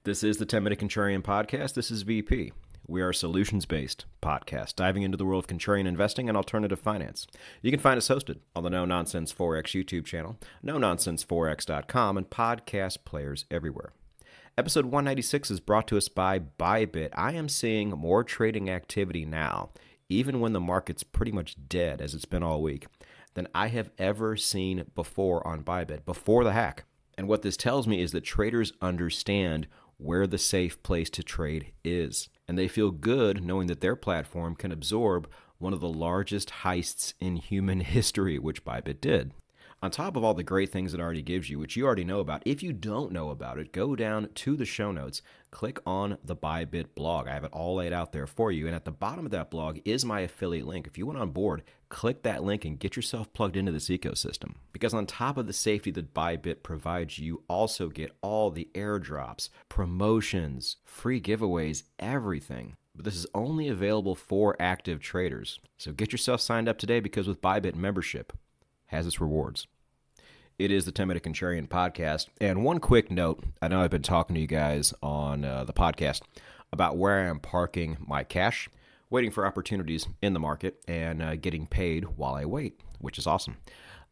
This is the 10-Minute Contrarian Podcast. This is VP. We are a solutions-based podcast diving into the world of contrarian investing and alternative finance. You can find us hosted on the No Nonsense Forex YouTube channel, nononsenseforex.com, and podcast players everywhere. Episode 196 is brought to us by Bybit. I am seeing more trading activity now, even when the market's pretty much dead, as it's been all week, than I have ever seen before on Bybit, before the hack. And what this tells me is that traders understand where the safe place to trade is. And they feel good knowing that their platform can absorb one of the largest heists in human history, which Bybit did. On top of all the great things it already gives you, which you already know about, if you don't know about it, go down to the show notes, click on the Bybit blog. I have it all laid out there for you. And at the bottom of that blog is my affiliate link. If you want on board, click that link and get yourself plugged into this ecosystem. Because on top of the safety that Bybit provides, you also get all the airdrops, promotions, free giveaways, everything. But this is only available for active traders. So get yourself signed up today, because with Bybit, membership has its rewards. It is the 10-Minute Contrarian Podcast. And one quick note, I know I've been talking to you guys on the podcast about where I am parking my cash, waiting for opportunities in the market, and getting paid while I wait, which is awesome.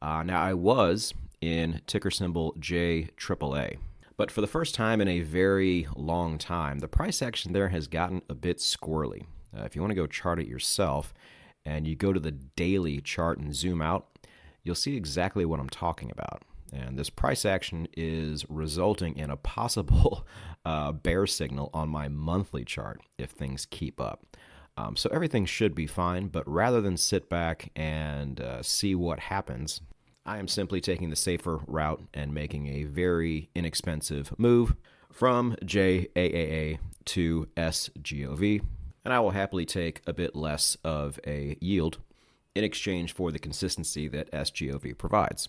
Now, I was in ticker symbol JAAA, but for the first time in a very long time, the price action there has gotten a bit squirrely. If you want to go chart it yourself, and you go to the daily chart and zoom out, you'll see exactly what I'm talking about. And this price action is resulting in a possible bear signal on my monthly chart if things keep up. So everything should be fine, but rather than sit back and see what happens, I am simply taking the safer route and making a very inexpensive move from JAAA to SGOV, and I will happily take a bit less of a yield in exchange for the consistency that SGOV provides.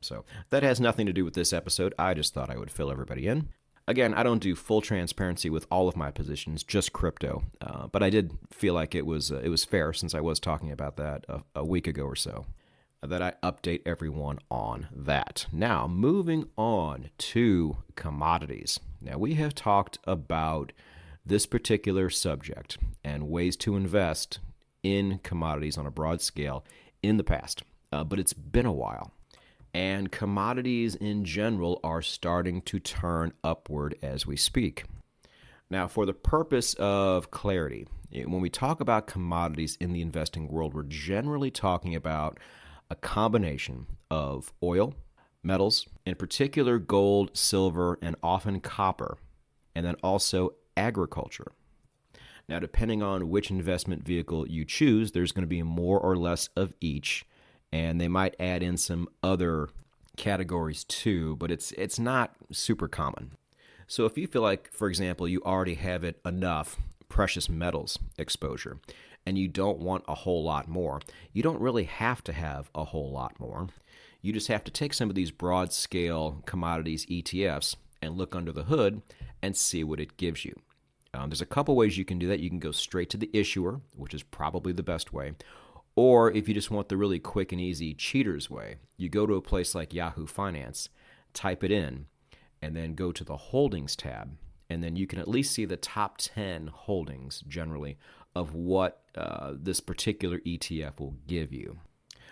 So that has nothing to do with this episode. I just thought I would fill everybody in. Again, I don't do full transparency with all of my positions, just crypto. But I did feel like it was fair, since I was talking about that a week ago or so, that I update everyone on that. Now, moving on to commodities. Now, we have talked about this particular subject and ways to invest in commodities on a broad scale in the past, but it's been a while. And commodities in general are starting to turn upward as we speak. Now, for the purpose of clarity, when we talk about commodities in the investing world, we're generally talking about a combination of oil, metals, in particular gold, silver, and often copper, and then also agriculture. Now, depending on which investment vehicle you choose, there's going to be more or less of each, and they might add in some other categories too, but it's not super common. So if you feel like, for example, you already have enough precious metals exposure and you don't want a whole lot more, you don't really have to have a whole lot more. You just have to take some of these broad scale commodities ETFs and look under the hood and see what it gives you. There's a couple ways you can do that. You can go straight to the issuer, which is probably the best way. Or if you just want the really quick and easy cheater's way, you go to a place like Yahoo Finance, type it in, and then go to the holdings tab. And then you can at least see the top 10 holdings generally of what this particular ETF will give you.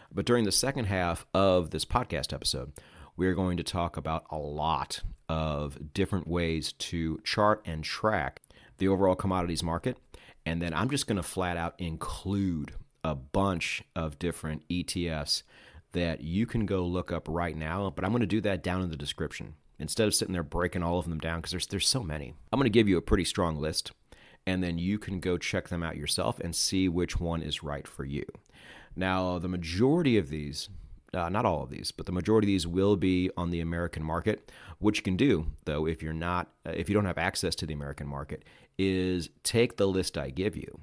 But during the second half of this podcast episode, we're going to talk about a lot of different ways to chart and track the overall commodities market. And then I'm just going to flat out include a bunch of different ETFs that you can go look up right now, but I'm going to do that down in the description instead of sitting there breaking all of them down, because there's so many. I'm going to give you a pretty strong list, and then you can go check them out yourself and see which one is right for you. Now, the majority of these, not all of these, but the majority of these will be on the American market. What you can do, though, if you don't have access to the American market, is take the list I give you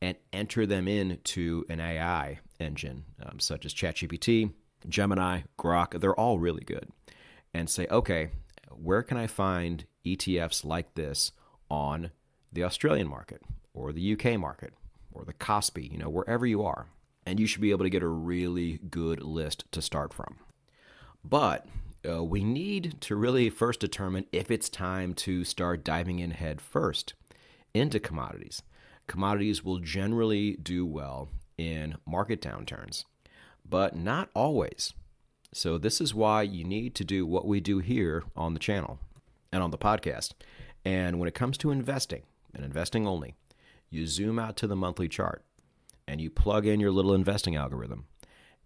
and enter them into an AI engine, such as ChatGPT, Gemini, Grok. They're all really good. And say, okay, where can I find ETFs like this on the Australian market or the UK market or the KOSPI, wherever you are. And you should be able to get a really good list to start from. But we need to really first determine if it's time to start diving in head first into commodities. Commodities will generally do well in market downturns, but not always. So this is why you need to do what we do here on the channel and on the podcast. And when it comes to investing, and investing only, you zoom out to the monthly chart and you plug in your little investing algorithm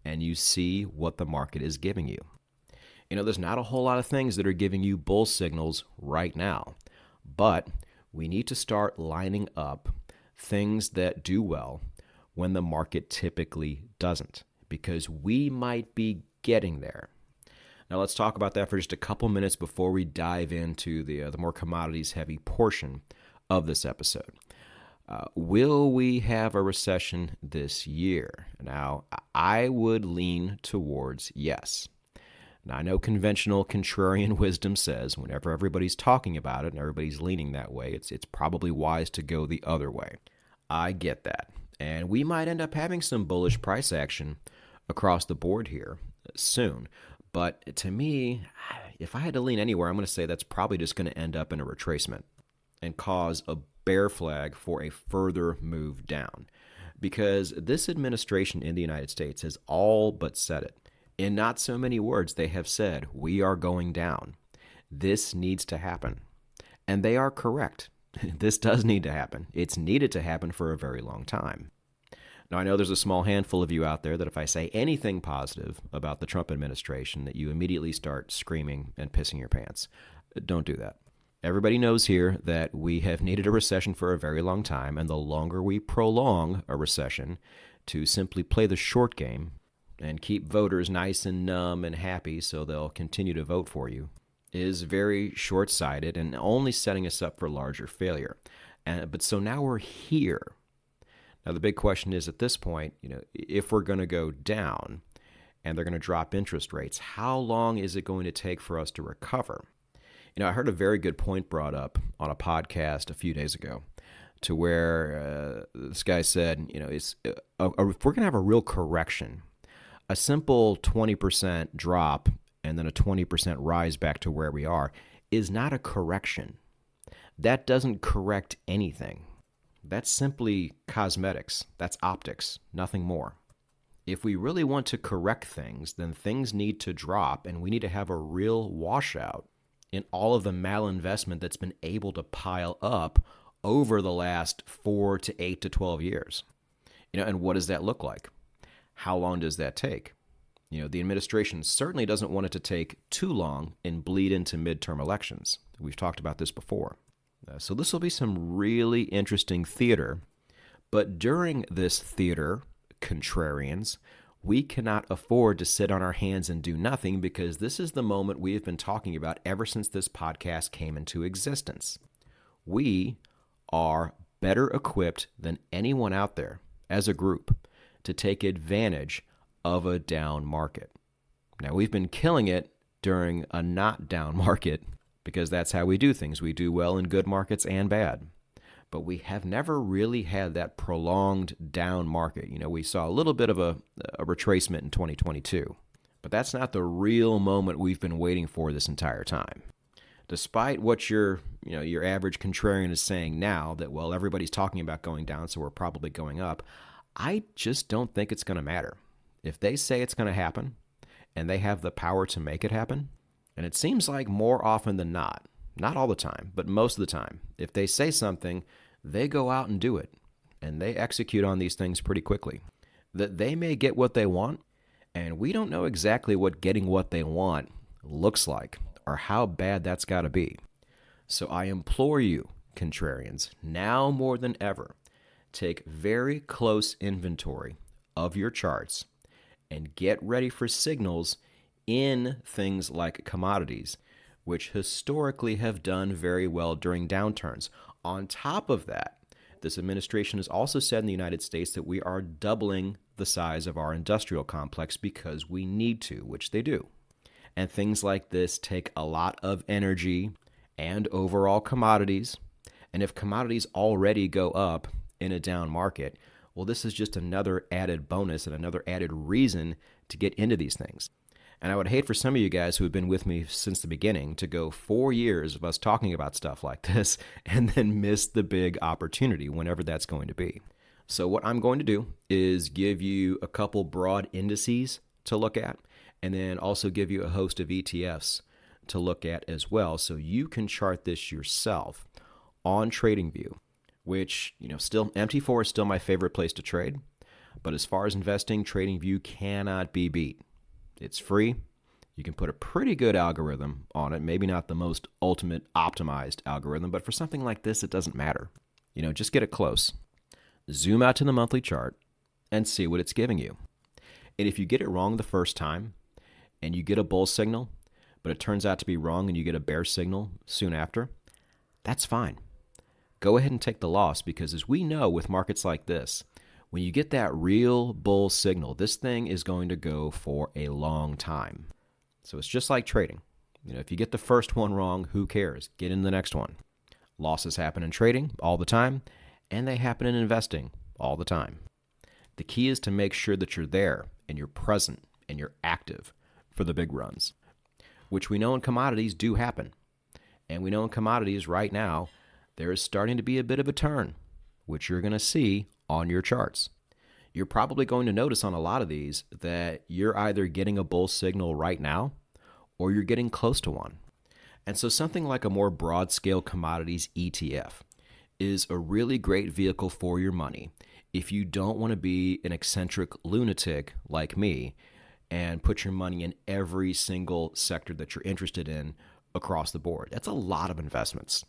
and you see what the market is giving you. There's not a whole lot of things that are giving you bull signals right now, but we need to start lining up things that do well when the market typically doesn't, because we might be getting there. Now let's talk about that for just a couple minutes before we dive into the more commodities heavy portion of this episode. Will we have a recession this year? Now, I would lean towards yes. Now, I know conventional contrarian wisdom says whenever everybody's talking about it and everybody's leaning that way, it's probably wise to go the other way. I get that. And we might end up having some bullish price action across the board here soon. But to me, if I had to lean anywhere, I'm going to say that's probably just going to end up in a retracement and cause a bear flag for a further move down. Because this administration in the United States has all but said it. In not so many words, they have said, we are going down. This needs to happen. And they are correct. This does need to happen. It's needed to happen for a very long time. Now, I know there's a small handful of you out there that if I say anything positive about the Trump administration, that you immediately start screaming and pissing your pants. Don't do that. Everybody knows here that we have needed a recession for a very long time, and the longer we prolong a recession to simply play the short game and keep voters nice and numb and happy so they'll continue to vote for you is very short-sighted and only setting us up for larger failure. But so now we're here. Now, the big question is at this point, if we're going to go down and they're going to drop interest rates, how long is it going to take for us to recover? I heard a very good point brought up on a podcast a few days ago to where this guy said, if we're going to have a real correction, a simple 20% drop and then a 20% rise back to where we are is not a correction. That doesn't correct anything. That's simply cosmetics. That's optics, nothing more. If we really want to correct things, then things need to drop and we need to have a real washout in all of the malinvestment that's been able to pile up over the last 4 to 8 to 12 years. And what does that look like? How long does that take? The administration certainly doesn't want it to take too long and bleed into midterm elections. We've talked about this before. So this will be some really interesting theater. But during this theater, contrarians, we cannot afford to sit on our hands and do nothing, because this is the moment we have been talking about ever since this podcast came into existence. We are better equipped than anyone out there as a group to take advantage of a down market. Now, we've been killing it during a not down market because that's how we do things. We do well in good markets and bad. But we have never really had that prolonged down market. We saw a little bit of a retracement in 2022, but that's not the real moment we've been waiting for this entire time. Despite what your average contrarian is saying now, that, well, everybody's talking about going down, so we're probably going up, I just don't think it's going to matter. If they say it's going to happen and they have the power to make it happen, and it seems like more often than not all the time, but most of the time, if they say something, they go out and do it, and they execute on these things pretty quickly. That they may get what they want, and we don't know exactly what getting what they want looks like or how bad that's got to be. So I implore you, contrarians, now more than ever, take very close inventory of your charts and get ready for signals in things like commodities, which historically have done very well during downturns. On top of that, this administration has also said in the United States that we are doubling the size of our industrial complex because we need to, which they do. And things like this take a lot of energy and overall commodities. And if commodities already go up in a down market, well, this is just another added bonus and another added reason to get into these things. And I would hate for some of you guys who have been with me since the beginning to go 4 years of us talking about stuff like this and then miss the big opportunity whenever that's going to be. So what I'm going to do is give you a couple broad indices to look at, and then also give you a host of ETFs to look at as well, so you can chart this yourself on TradingView, which, still MT4 is still my favorite place to trade. But as far as investing, TradingView cannot be beat. It's free. You can put a pretty good algorithm on it, maybe not the most ultimate optimized algorithm, but for something like this, it doesn't matter. Just get it close. Zoom out to the monthly chart and see what it's giving you. And if you get it wrong the first time and you get a bull signal, but it turns out to be wrong and you get a bear signal soon after, that's fine. Go ahead and take the loss, because as we know with markets like this, when you get that real bull signal, this thing is going to go for a long time. So it's just like trading. If you get the first one wrong, who cares? Get in the next one. Losses happen in trading all the time, and they happen in investing all the time. The key is to make sure that you're there and you're present and you're active for the big runs, which we know in commodities do happen. And we know in commodities right now, there is starting to be a bit of a turn, which you're going to see on your charts. You're probably going to notice on a lot of these that you're either getting a bull signal right now or you're getting close to one. And so something like a more broad scale commodities ETF is a really great vehicle for your money if you don't want to be an eccentric lunatic like me and put your money in every single sector that you're interested in across the board. That's a lot of investments.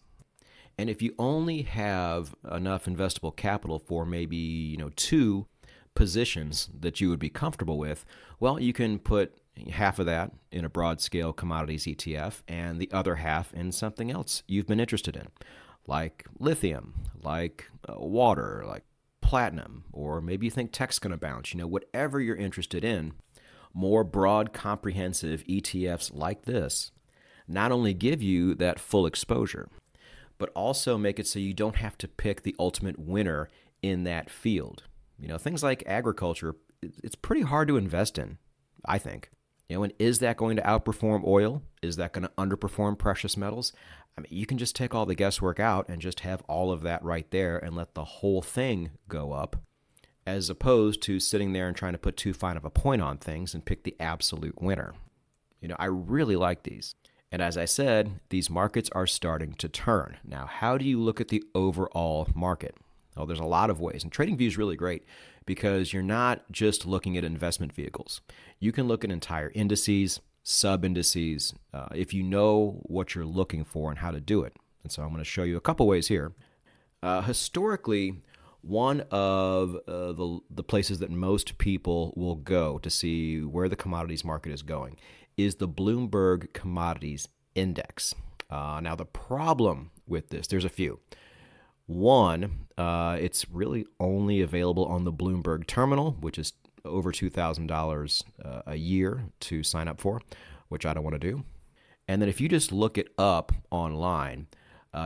And if you only have enough investable capital for maybe, 2 positions that you would be comfortable with, well, you can put half of that in a broad scale commodities ETF and the other half in something else you've been interested in, like lithium, like water, like platinum, or maybe you think tech's going to bounce. Whatever you're interested in, more broad, comprehensive ETFs like this not only give you that full exposure, but also make it so you don't have to pick the ultimate winner in that field. Things like agriculture, it's pretty hard to invest in, I think. And is that going to outperform oil? Is that going to underperform precious metals? You can just take all the guesswork out and just have all of that right there and let the whole thing go up, as opposed to sitting there and trying to put too fine of a point on things and pick the absolute winner. I really like these. And as I said, these markets are starting to turn. Now, how do you look at the overall market? Well, there's a lot of ways. And TradingView is really great because you're not just looking at investment vehicles. You can look at entire indices, sub-indices, if you know what you're looking for and how to do it. And so I'm going to show you a couple ways here. Historically, one of the places that most people will go to see where the commodities market is going is the Bloomberg Commodities Index. Now, the problem with this, there's a few. One, it's really only available on the Bloomberg terminal, which is over $2,000 a year to sign up for, which I don't want to do. And then if you just look it up online,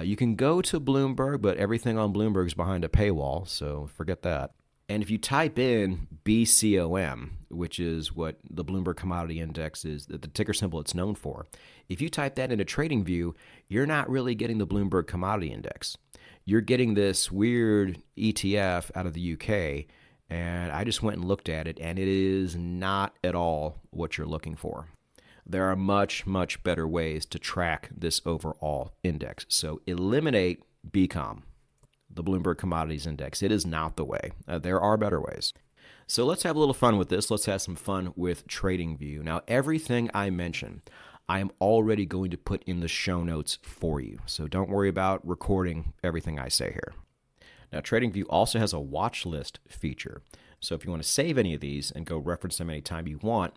you can go to Bloomberg, but everything on Bloomberg is behind a paywall, so forget that. And if you type in BCOM, which is what the Bloomberg Commodity Index is, the ticker symbol it's known for, if you type that into TradingView, you're not really getting the Bloomberg Commodity Index. You're getting this weird ETF out of the UK, and I just went and looked at it, and it is not at all what you're looking for. There are much, much better ways to track this overall index. So eliminate BCOM, the Bloomberg Commodities Index. It is not the way. There are better ways. So let's have a little fun with this. Let's have some fun with TradingView. Now, everything I mention, I am already going to put in the show notes for you. So don't worry about recording everything I say here. Now, TradingView also has a watch list feature. So if you want to save any of these and go reference them anytime you want,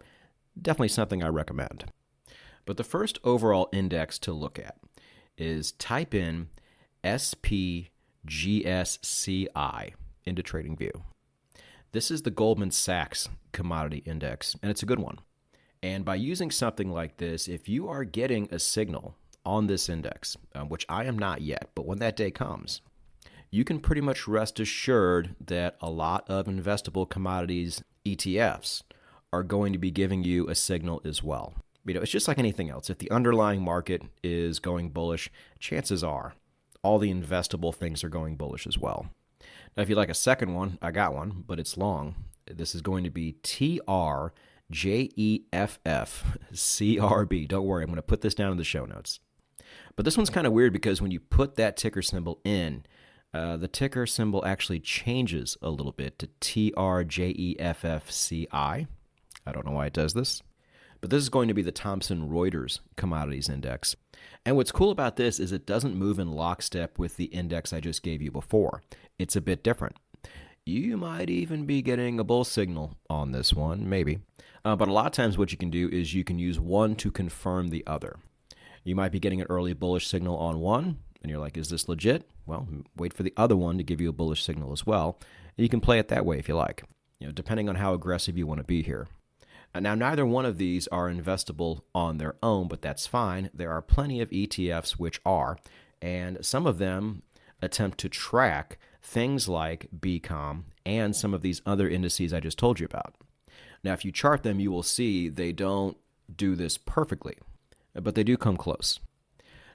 definitely something I recommend. But the first overall index to look at is type in SPGSCI into TradingView. This is the Goldman Sachs Commodity Index, and it's a good one. And by using something like this, if you are getting a signal on this index, which I am not yet, but when that day comes, you can pretty much rest assured that a lot of investable commodities ETFs are going to be giving you a signal as well. It's just like anything else. If the underlying market is going bullish, chances are all the investable things are going bullish as well. Now, if you'd like a second one, I got one, but it's long. This is going to be TRJEFFCRB. Don't worry, I'm going to put this down in the show notes. But this one's kind of weird because when you put that ticker symbol in, the ticker symbol actually changes a little bit to TRJEFFCI. I don't know why it does this. But this is going to be the Thomson Reuters Commodities Index. And what's cool about this is it doesn't move in lockstep with the index I just gave you before. It's a bit different. You might even be getting a bull signal on this one, maybe. But a lot of times what you can do is you can use one to confirm the other. You might be getting an early bullish signal on one, and you're like, is this legit? Well, wait for the other one to give you a bullish signal as well. And you can play it that way if you like, depending on how aggressive you want to be here. Now, neither one of these are investable on their own, but that's fine. There are plenty of ETFs which are, and some of them attempt to track things like BCOM and some of these other indices I just told you about. Now, if you chart them, you will see they don't do this perfectly, but they do come close.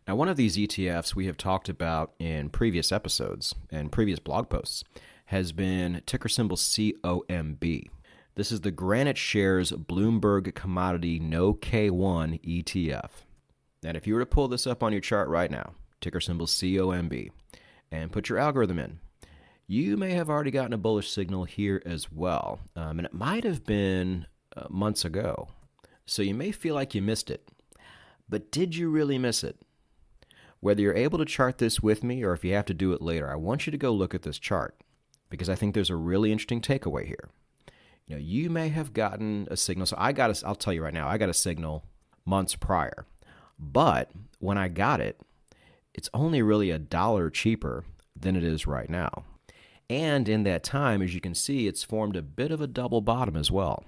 Now, one of these ETFs we have talked about in previous episodes and previous blog posts has been ticker symbol COMB. This is the Granite Shares Bloomberg Commodity No K1 ETF. And if you were to pull this up on your chart right now, ticker symbol COMB, and put your algorithm in, you may have already gotten a bullish signal here as well. And it might have been months ago. So you may feel like you missed it. But did you really miss it? Whether you're able to chart this with me or if you have to do it later, I want you to go look at this chart because I think there's a really interesting takeaway here. You may have gotten a signal. So I'll tell you right now, I got a signal months prior. But when I got it, it's only really $1 cheaper than it is right now. And in that time, as you can see, it's formed a bit of a double bottom as well.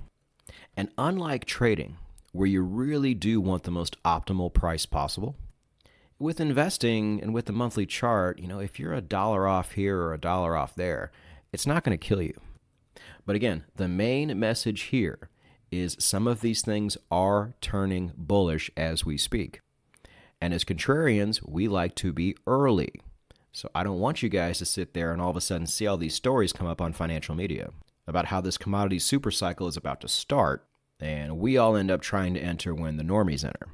And unlike trading, where you really do want the most optimal price possible, with investing and with the monthly chart, if you're $1 off here or $1 off there, it's not going to kill you. But again, the main message here is some of these things are turning bullish as we speak. And as contrarians, we like to be early. So I don't want you guys to sit there and all of a sudden see all these stories come up on financial media about how this commodity super cycle is about to start, and we all end up trying to enter when the normies enter.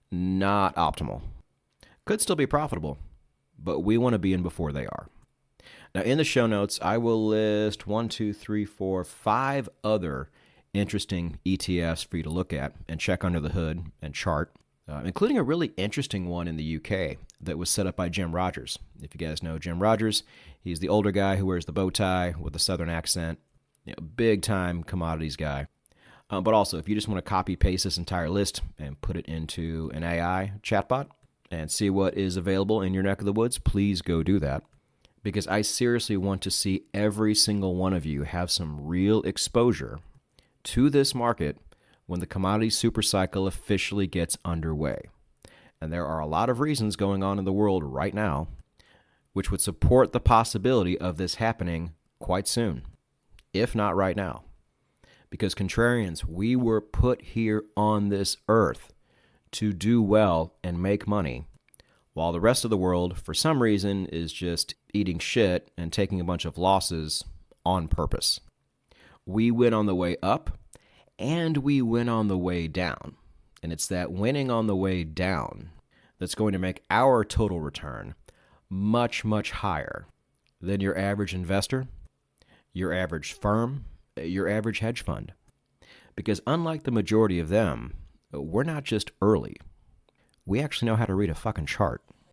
Not optimal. Could still be profitable, but we want to be in before they are. Now, in the show notes, I will list 5 other interesting ETFs for you to look at and check under the hood and chart, including a really interesting one in the UK that was set up by Jim Rogers. If you guys know Jim Rogers, he's the older guy who wears the bow tie with a southern accent, big-time commodities guy. But also, if you just want to copy-paste this entire list and put it into an AI chatbot and see what is available in your neck of the woods, please go do that. Because I seriously want to see every single one of you have some real exposure to this market when the commodity supercycle officially gets underway. And there are a lot of reasons going on in the world right now which would support the possibility of this happening quite soon, if not right now. Because contrarians, we were put here on this earth to do well and make money, while the rest of the world, for some reason, is just eating shit and taking a bunch of losses on purpose. We win on the way up, and we win on the way down. And it's that winning on the way down that's going to make our total return much, much higher than your average investor, your average firm, your average hedge fund. Because unlike the majority of them, we're not just early. We actually know how to read a fucking chart.